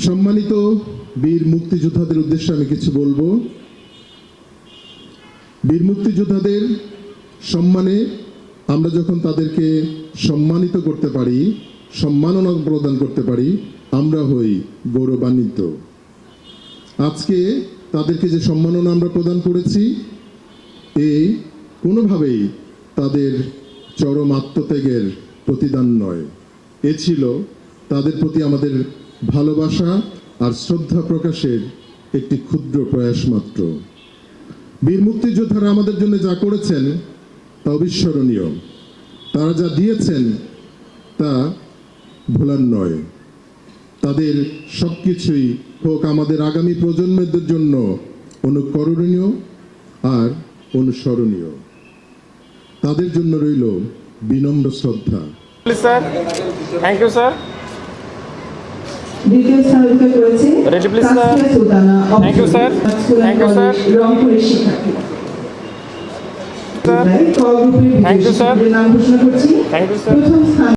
সম্মানিত বীর মুক্তিযোদ্ধাদের উদ্দেশ্যে আমি কিছু বলবো। বীর মুক্তিযোদ্ধাদের সম্মানে আমরা যখন তাদেরকে সম্মানিত করতে পারি, সম্মাননা প্রদান করতে পারি, আমরা হই গৌরবান্বিত। আজকে তাদেরকে যে সম্মাননা আমরা প্রদান করেছি, কোনোভাবেই তাদের চরম আত্মত্যাগের প্রতিদান নয়। এ ছিল তাদের প্রতি আমাদের ভালোবাসা আর শ্রদ্ধা প্রকাশের একটি ক্ষুদ্র প্রয়াস মাত্র। বীর মুক্তিযোদ্ধারা আমাদের জন্য যা করেছেন তা অবিস্মরণীয়। তারা যা দিয়েছেন তা ভোলার নয়। তাদের সব কিছুই হোক আমাদের আগামী প্রজন্মের জন্য অনুকরণীয় আর অনুসরণীয়। তাদের জন্য রইল বিনম্র শ্রদ্ধা। Sir, thank you sir. দ্বিতীয় স্থান অধিকার করেছে Sultana. Thank you sir. Thank you sir. রংপুরের শিক্ষার্থী। Thank you sir. নাম ঘোষণা করছি। Thank you sir. প্রথম স্থান